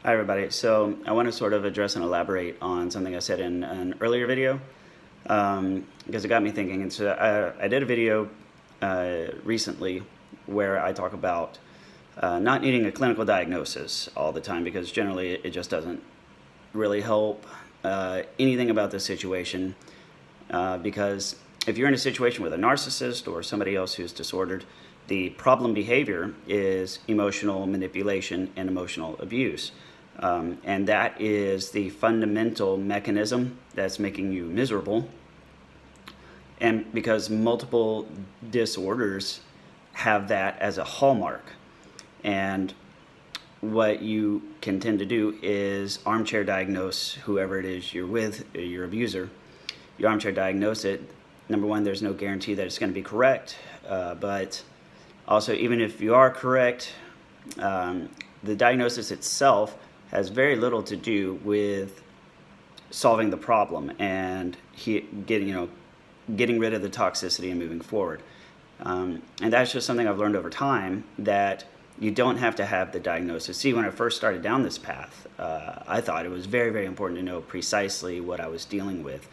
Hi everybody. So I want to sort of address and elaborate on something I said in an earlier video because it got me thinking. And so I did a video recently where I talk about not needing a clinical diagnosis all the time because generally it just doesn't really help anything about this situation because if you're in a situation with a narcissist or somebody else who's disordered, the problem behavior is emotional manipulation and emotional abuse. And that is the fundamental mechanism that's making you miserable. And because multiple disorders have that as a hallmark. And what you can tend to do is armchair diagnose whoever it is you're with, your abuser. You armchair diagnose it. Number one, there's no guarantee that it's going to be correct. But also, even if you are correct, the diagnosis itself has very little to do with solving the problem and getting rid of the toxicity and moving forward. And that's just something I've learned over time, that you don't have to have the diagnosis. See, when I first started down this path, I thought it was very, very important to know precisely what I was dealing with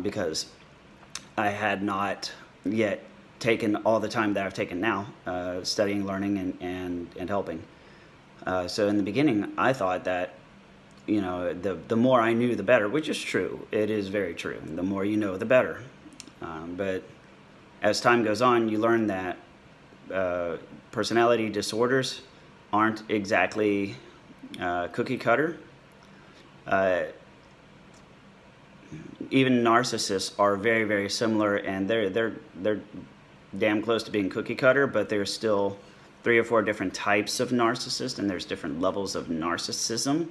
because I had not yet taken all the time that I've taken now, studying, learning, and helping. So in the beginning, I thought that, the more I knew, the better, which is true. It is very true. The more you know, the better. But as time goes on, you learn that personality disorders aren't exactly cookie cutter. Even narcissists are very, very similar, and they're damn close to being cookie cutter, but there's still 3 or 4 different types of narcissist, and there's different levels of narcissism.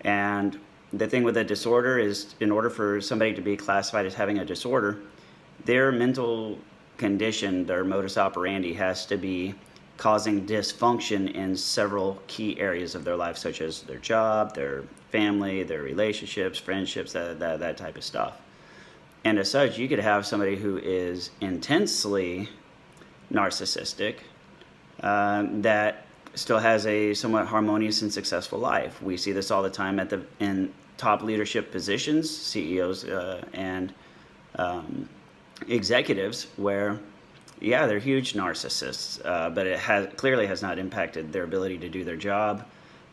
And the thing with a disorder is, in order for somebody to be classified as having a disorder, their mental condition, their modus operandi, has to be causing dysfunction in several key areas of their life, such as their job, their family, their relationships, friendships, that type of stuff. And as such, you could have somebody who is intensely narcissistic that still has a somewhat harmonious and successful life. We see this all the time in top leadership positions, CEOs and executives, where they're huge narcissists, but it clearly has not impacted their ability to do their job.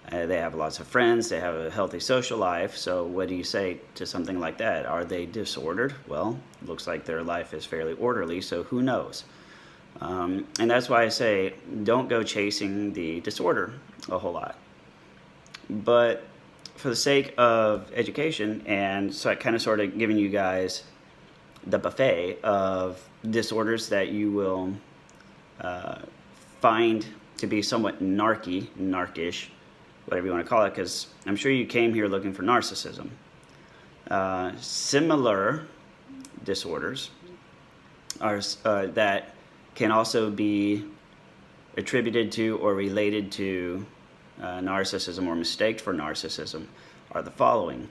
They have lots of friends, they have a healthy social life. So what do you say to something like that? Are they disordered? Well, it looks like their life is fairly orderly, so who knows? And that's why I say don't go chasing the disorder a whole lot. But for the sake of education, and so I kind of sort of giving you guys the buffet of disorders that you will find to be somewhat narcish, whatever you want to call it, because I'm sure you came here looking for narcissism. Similar disorders are that can also be attributed to or related to narcissism or mistaked for narcissism are the following.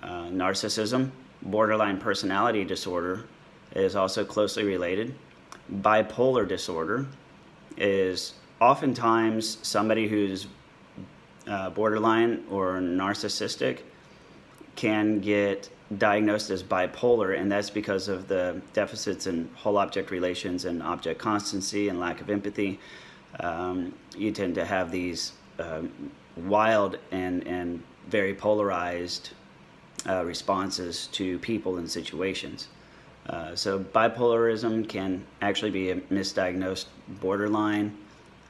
Narcissism, borderline personality disorder is also closely related. Bipolar disorder is oftentimes somebody who's borderline or narcissistic can get diagnosed as bipolar, and that's because of the deficits in whole object relations and object constancy and lack of empathy. You tend to have these wild and very polarized responses to people and situations. So bipolarism can actually be a misdiagnosed borderline,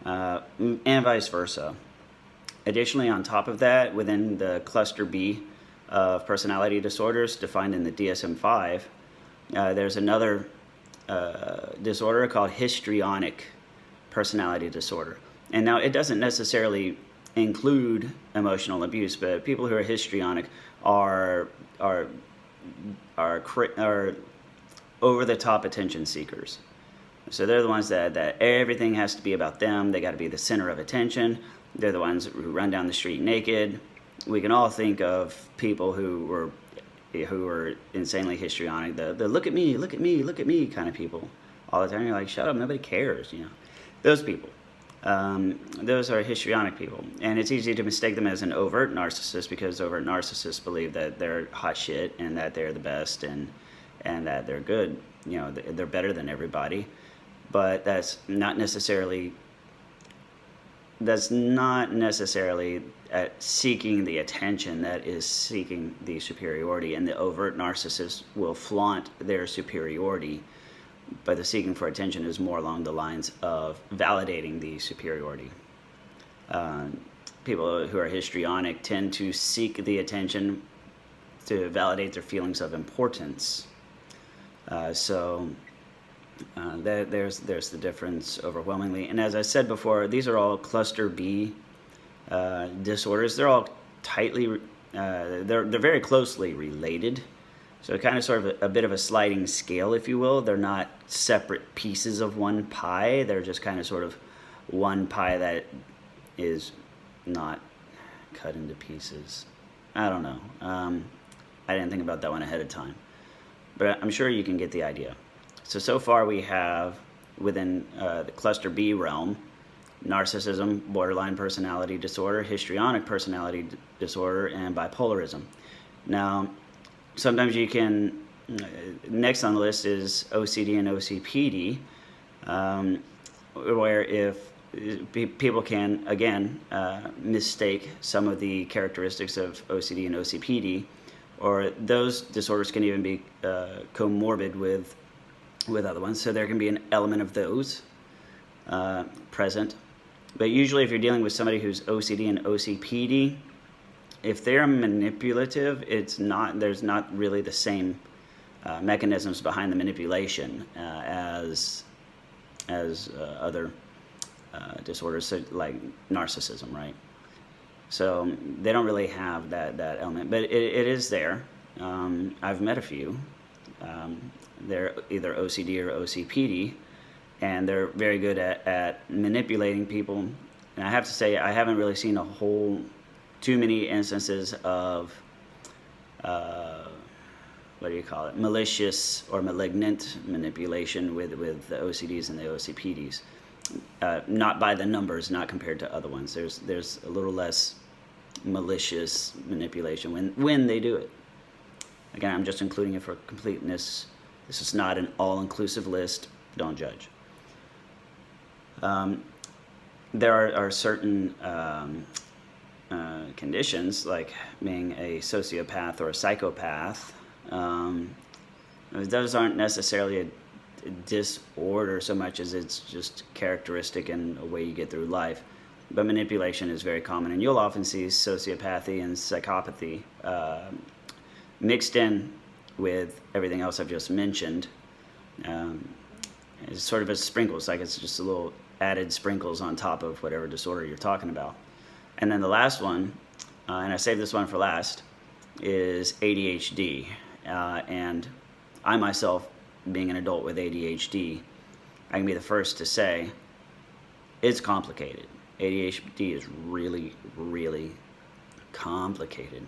and vice versa. Additionally, on top of that, within the cluster B of personality disorders defined in the DSM-5, there's another disorder called histrionic personality disorder. And now it doesn't necessarily include emotional abuse, but people who are histrionic are over-the-top attention seekers. So they're the ones that everything has to be about them. They got to be the center of attention. They're the ones who run down the street naked. We can all think of people who were insanely histrionic. The look at me kind of people all the time. You're like, shut up, nobody cares. Those people. those are histrionic people. And it's easy to mistake them as an overt narcissist, because overt narcissists believe that they're hot shit and that they're the best and that they're good. You know, they're better than everybody. But that's not necessarily seeking the attention that is seeking the superiority. And the overt narcissist will flaunt their superiority, but the seeking for attention is more along the lines of validating the superiority. People who are histrionic tend to seek the attention to validate their feelings of importance. There's the difference overwhelmingly. And as I said before, these are all cluster B disorders. They're all tightly, they're very closely related. So kind of sort of a bit of a sliding scale, if you will. They're not separate pieces of one pie. They're just kind of sort of one pie that is not cut into pieces. I don't know. I didn't think about that one ahead of time. But I'm sure you can get the idea. So far we have, within the cluster B realm, narcissism, borderline personality disorder, histrionic personality disorder, and bipolarism. Now, sometimes you can, next on the list is OCD and OCPD, where if people can, again, mistake some of the characteristics of OCD and OCPD, or those disorders can even be comorbid with other ones. So there can be an element of those present. But usually if you're dealing with somebody who's OCD and OCPD, if they're manipulative, there's not really the same mechanisms behind the manipulation as other disorders, so like narcissism, right? So they don't really have that element, but it is there. I've met a few. They're either OCD or OCPD, and they're very good at manipulating people. And I have to say, I haven't really seen too many instances of malicious or malignant manipulation with the OCDs and the OCPDs. Not by the numbers, not compared to other ones. There's a little less malicious manipulation when they do it. Again, I'm just including it for completeness. This is not an all-inclusive list. Don't judge. There are certain conditions, like being a sociopath or a psychopath. Those aren't necessarily a disorder so much as it's just characteristic and a way you get through life. But manipulation is very common, and you'll often see sociopathy and psychopathy mixed in with everything else I've just mentioned. It's sort of a sprinkles, like it's just a little added sprinkles on top of whatever disorder you're talking about. And then the last one, and I saved this one for last, is ADHD. And I myself, being an adult with ADHD, I can be the first to say it's complicated. ADHD is really, really complicated.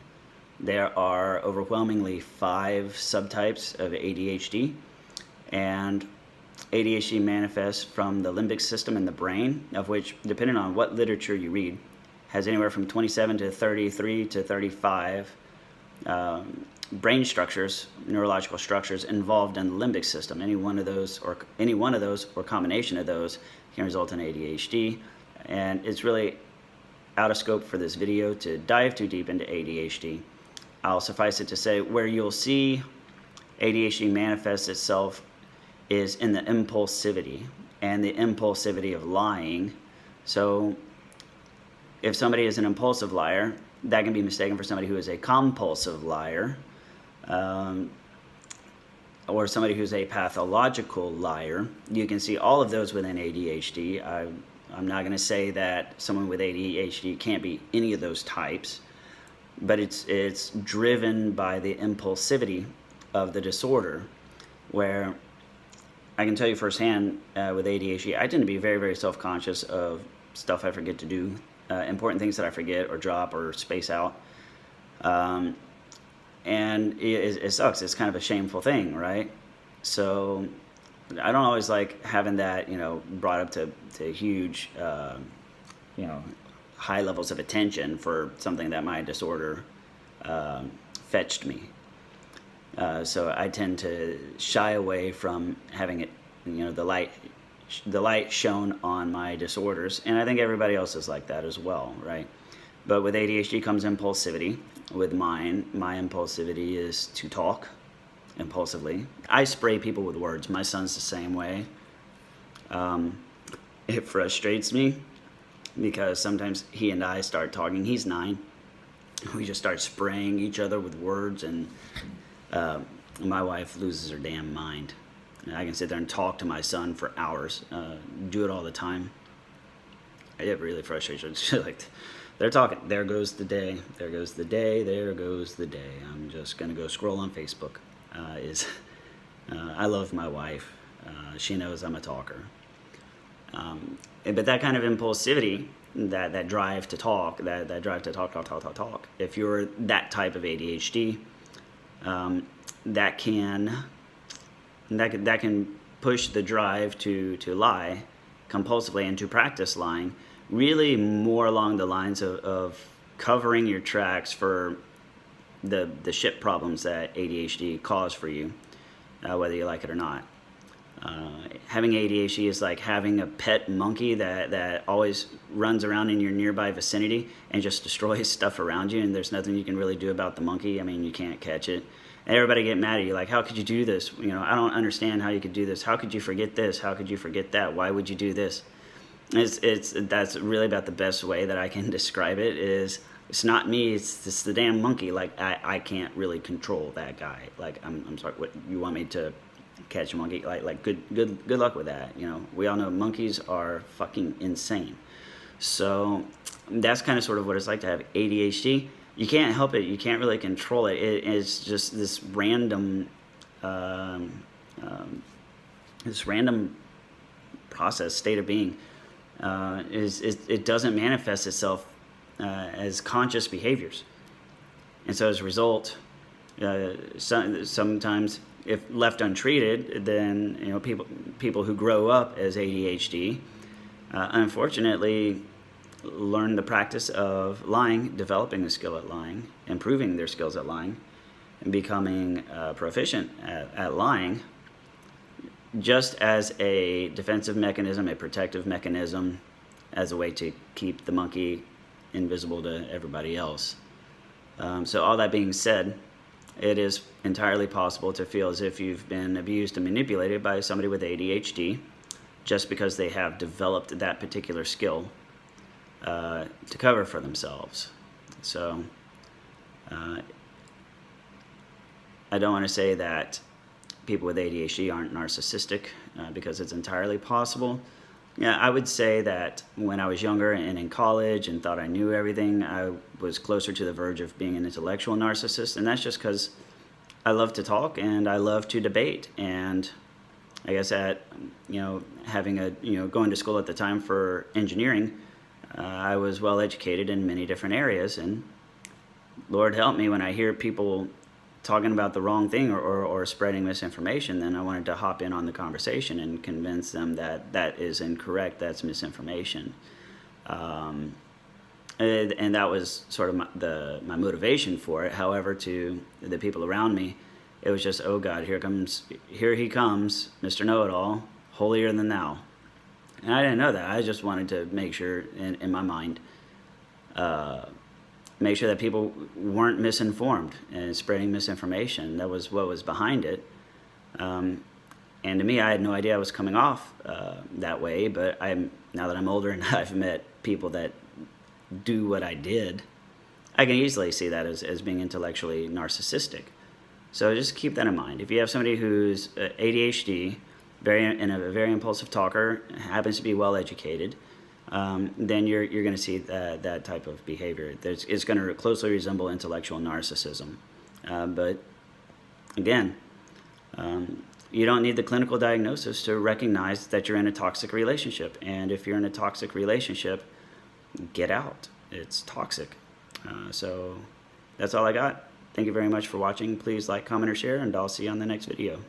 There are overwhelmingly 5 subtypes of ADHD, and ADHD manifests from the limbic system in the brain, of which, depending on what literature you read, has anywhere from 27 to 33 to 35 brain structures, neurological structures involved in the limbic system. Any one of those or combination of those can result in ADHD, and it's really out of scope for this video to dive too deep into ADHD. I'll suffice it to say where you'll see ADHD manifest itself is in the impulsivity and the impulsivity of lying. So if somebody is an impulsive liar, that can be mistaken for somebody who is a compulsive liar, or somebody who's a pathological liar. You can see all of those within ADHD. I'm not going to say that someone with ADHD can't be any of those types, but it's driven by the impulsivity of the disorder, where I can tell you firsthand with ADHD, I tend to be very, very self-conscious of stuff I forget to do, important things that I forget or drop or space out. And it sucks. It's kind of a shameful thing, right? So I don't always like having that, brought up to huge, high levels of attention for something that my disorder fetched me. So I tend to shy away from having it, the light shown on my disorders, and I think everybody else is like that as well, right? But with ADHD comes impulsivity. With mine, my impulsivity is to talk impulsively. I spray people with words. My son's the same way. It frustrates me because sometimes he and I start talking. He's 9. We just start spraying each other with words, and my wife loses her damn mind. And I can sit there and talk to my son for hours, do it all the time. It really frustrates her. It's like, they're talking, there goes the day, there goes the day, there goes the day. I'm just going to go scroll on Facebook. I love my wife. She knows I'm a talker. But that kind of impulsivity, that drive to talk, that drive to talk. If you're that type of ADHD, that can push the drive to lie compulsively and to practice lying, really more along the lines of covering your tracks for the shit problems that ADHD cause for you, whether you like it or not. Having ADHD is like having a pet monkey that always runs around in your nearby vicinity and just destroys stuff around you, and there's nothing you can really do about the monkey. I mean, you can't catch it. And everybody get mad at you, like, how could you do this? I don't understand how you could do this. How could you forget this? How could you forget that? Why would you do this? That's really about the best way that I can describe it. It's not me, it's the damn monkey. Like, I can't really control that guy. Like, I'm sorry, what, you want me to catch a monkey? Like good luck with that. We all know monkeys are fucking insane. So that's kind of sort of what it's like to have ADHD. You can't help it. You can't really control it. It's just this random process, state of being. It doesn't manifest itself as conscious behaviors, and so as a result, sometimes if left untreated, then people who grow up as ADHD, unfortunately, learn the practice of lying, developing the skill at lying, improving their skills at lying, and becoming proficient at lying, just as a defensive mechanism, a protective mechanism, as a way to keep the monkey invisible to everybody else. So all that being said, it is entirely possible to feel as if you've been abused and manipulated by somebody with ADHD just because they have developed that particular skill to cover for themselves. So I don't want to say that people with ADHD aren't narcissistic because it's entirely possible. Yeah, I would say that when I was younger and in college and thought I knew everything, I was closer to the verge of being an intellectual narcissist, and that's just because I love to talk and I love to debate. And I guess having going to school at the time for engineering, I was well educated in many different areas, and Lord help me when I hear people talking about the wrong thing or spreading misinformation, then I wanted to hop in on the conversation and convince them that that is incorrect, that's misinformation. And that was sort of my motivation for it. However, to the people around me, it was just, oh God, here he comes, Mr. Know-It-All, holier than thou. And I didn't know that. I just wanted to make sure, in my mind, make sure that people weren't misinformed and spreading misinformation. That was what was behind it. And to me, I had no idea I was coming off that way, but now that I'm older and I've met people that do what I did, I can easily see that as being intellectually narcissistic. So just keep that in mind. If you have somebody who's ADHD, and a very impulsive talker, happens to be well educated, then you're going to see that type of behavior. It's going to closely resemble intellectual narcissism. But again, you don't need the clinical diagnosis to recognize that you're in a toxic relationship. And if you're in a toxic relationship, get out. It's toxic. So that's all I got. Thank you very much for watching. Please like, comment, or share, and I'll see you on the next video.